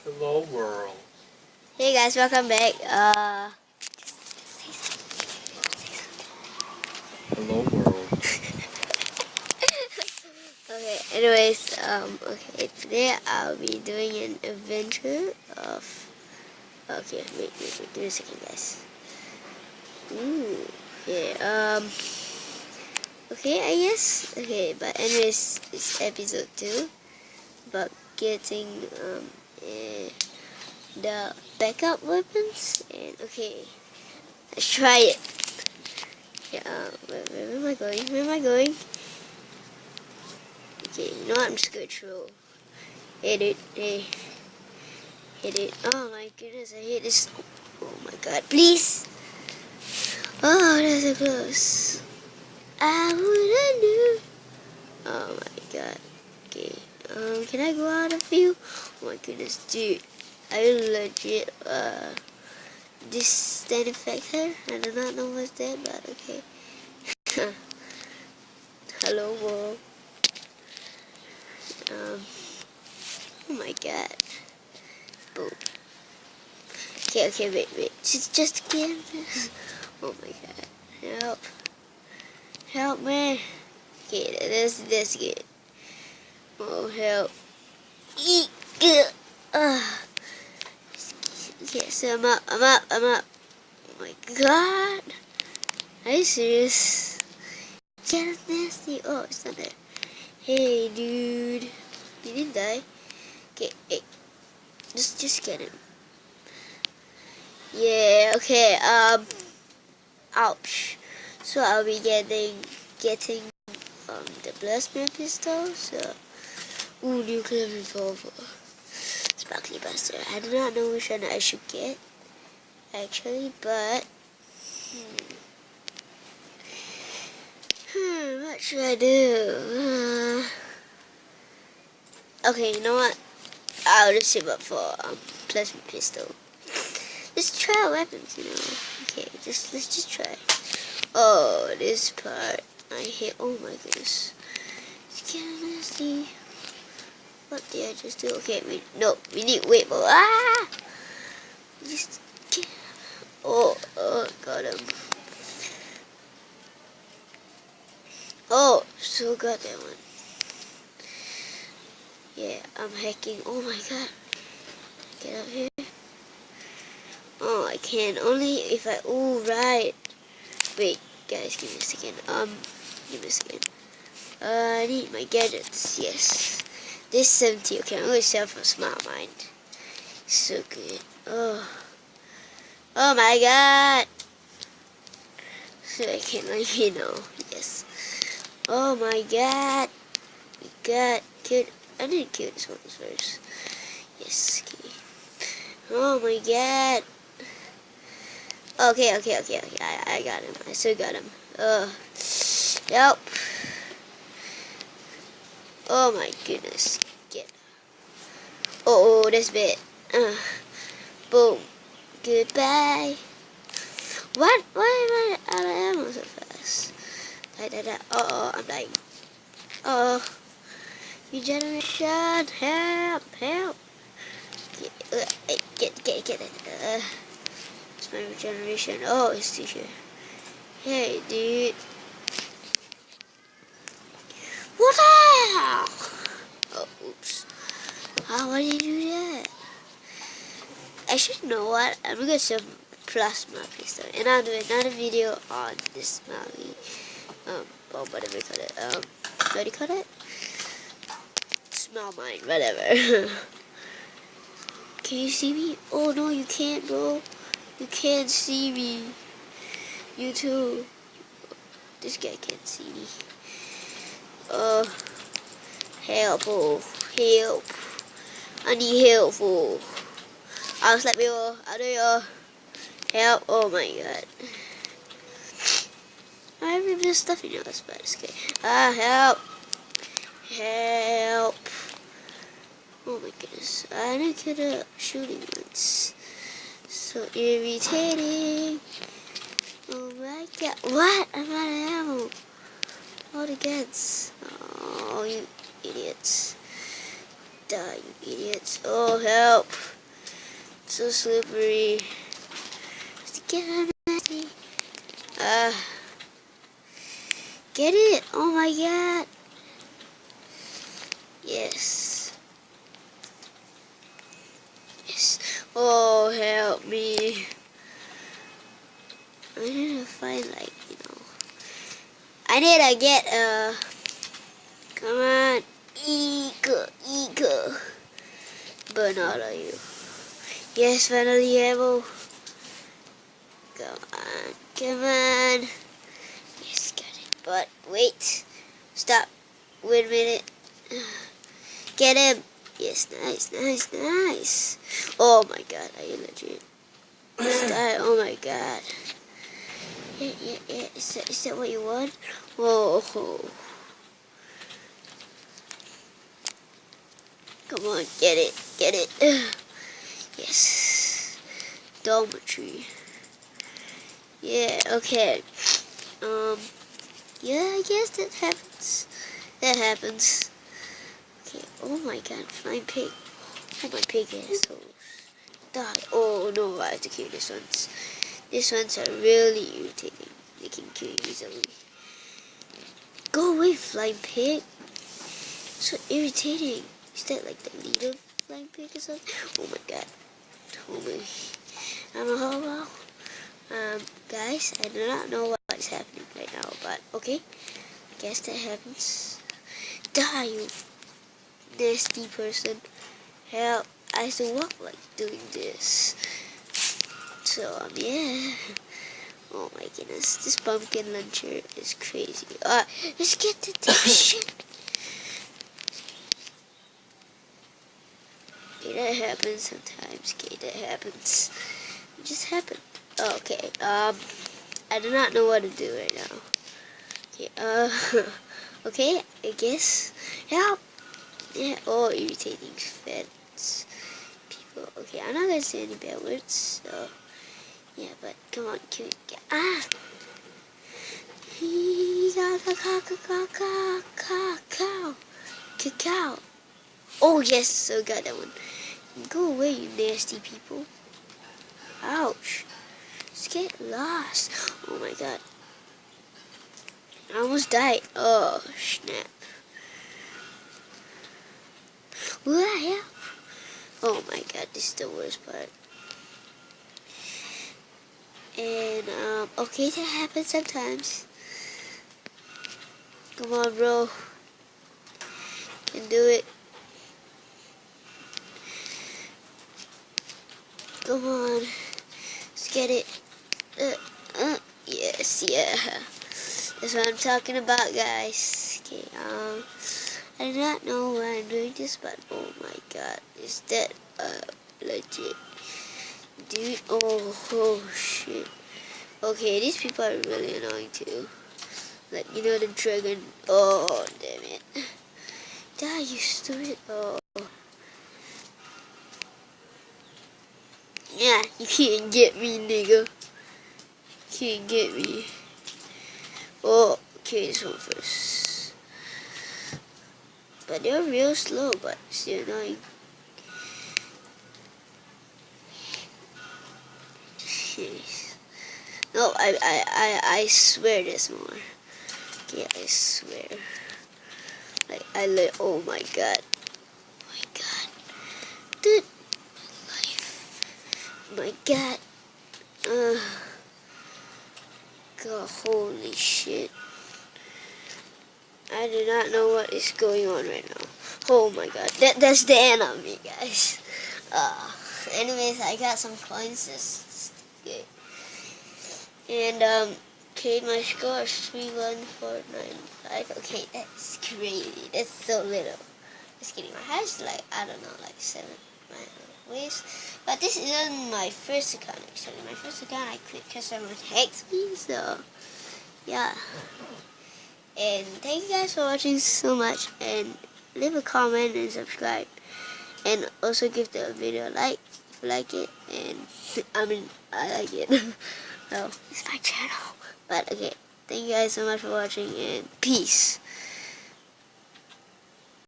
Hello world. Hey guys, welcome back. Hello world. Okay. Anyways, okay. Today I'll be doing an adventure of. Okay, wait. Give me a second, guys. Ooh. Yeah. Okay, I guess. Okay, but anyways, it's episode 2 about getting eh, the backup weapons. And okay, let's try it. Yeah. Where am I going? Where am I going? Okay, you know what? I'm just gonna throw. Hit it. Hey. Hit it. Oh my goodness, I hate this. Oh my god, please. Oh, that's so close. I wouldn't do. Oh my god. Okay. Can I go out of view? Oh my goodness, dude. I legit, this stand effector? I do not know what's that, but okay. Hello world. Um, oh my god. Boom. Okay, wait. Just again. Oh my god. Help. Help me. Okay, that's good. Oh, help. Eek. Okay, so I'm up. Oh my god. Are you serious? Yeah, that's nasty. Oh, it's not there. Hey, dude. You didn't die. Okay, hey. Just get him. Yeah, okay, ouch. So I'll be getting the plasma pistol, so ooh, nuclear revolver. Sparkly Buster. I do not know which one I should get actually, but what should I do? Okay, you know what? I'll just save up for plasma pistol. Let's try our weapons, you know. Okay, let's just try. Oh, this part I hate. Oh my goodness. It's getting nasty. What did I just do? Okay, we need wait more. Ah! Just get. Oh, got him. Oh, so got that one. Yeah, I'm hacking. Oh my god. Get up here. Oh, I can only if I. Oh, right. Wait, guys, give me a second. Give me a second. I need my gadgets. Yes. This 70. Okay, I'm gonna sell for Smart Mind. So good. Oh my god. So I can let you know. Yes. Oh my god. We got killed. I didn't kill this one first. Yes. Okay. Oh my god. Okay. I got him. I still got him. Yep. Oh my goodness. Get. Oh, that's bad. Boom. Goodbye. What? Why am I out of ammo so fast? Die. Oh, I'm dying. Oh, regeneration. Help. Get it. It's my regeneration. Oh, it's still here. Hey, dude. What the hell? Oh, oops. Why did you do that? Actually, you know what? I'm gonna sell plasma pistol, and I'll do another video on this Smiley. Whatever you call it. What do you call it? Small mind, whatever. Can you see me? Oh no, you can't, bro. You can't see me. You too. This guy can't see me. Help, help. I need help, I'll slap you. I'll do you. Help. Oh my god. I remember this stuff in your but it's okay. Help. Help. Oh my goodness. I didn't kill the shooting ones. So irritating. Oh my god. What? I'm out of ammo. All the guns. Oh, you idiots. Die, you idiots. Oh, help. So slippery. Get nasty. Get it! Oh my god! Yes. Yes. Oh, help me. I need to find, like, you know. I need to get come on. Eagle. Burn all of you. Yes, finally ammo. Come on. Yes, got it. But wait. Stop. Wait a minute. Get him. Yes, nice. Oh my god, are you legit? Oh my god. Yeah. Is that what you want? Whoa. Come on, get it. Yes. Dormitory. Yeah, okay. Yeah, I guess that happens. Okay, oh my god, flying pig. Oh, my pig assholes. Die. Oh no, I have to kill these ones. These ones are really irritating. They can kill you easily. Go away, flying pig. So irritating. Is that like the leader of flying pig or something? Oh my god. Oh my. I'm a hobo. Guys, I do not know what is happening right now, but okay. I guess that happens. Die, you nasty person. Help. I have to walk like doing this. So, yeah. Oh my goodness. This pumpkin launcher is crazy. Let's get the damn shit. Okay, that happens sometimes. Okay, that happens. It just happened. Oh, okay. I do not know what to do right now. Okay, okay, I guess. Help! Yeah, oh, irritating feds. People. Okay, I'm not gonna say any bad words, so. Yeah, but come on, can we get. He got the cacao. Oh, yes, so got that one. Go away, you nasty people. Ouch. Let's get lost. Oh my god. I almost died. Oh, snap. What the hell? Oh my god, this is the worst part. And, okay, that happens sometimes. Come on, bro. You can do it. Come on. Let's get it. Yes, yeah. That's what I'm talking about, guys. Okay, I do not know why I'm doing this, but oh my god, is that legit? Dude, oh shit. Okay, these people are really annoying too. Like, you know, the dragon. Oh, damn it. Die, you stupid. Oh. Yeah, you can't get me, nigga. Can't get me. Oh, okay, this one first. But they're real slow, but still annoying. Jeez. No, I swear there's more. Okay, I swear. Like, oh my god. Oh my god. Dude. My life. My god. God, holy shit. I do not know what is going on right now. Oh my god. That's the end of me, guys. Anyways, I got some coins. This good. And, okay, my score is 31495. Okay, that's crazy. That's so little. Just kidding. My highest is like, I don't know, like 7 ways. But this isn't my first account, actually. My first account I quit because someone hacked me, so yeah. And thank you guys for watching so much, and leave a comment and subscribe, and also give the video a like if you like it. And I mean, I like it. Well, it's my channel. But okay, thank you guys so much for watching, and peace.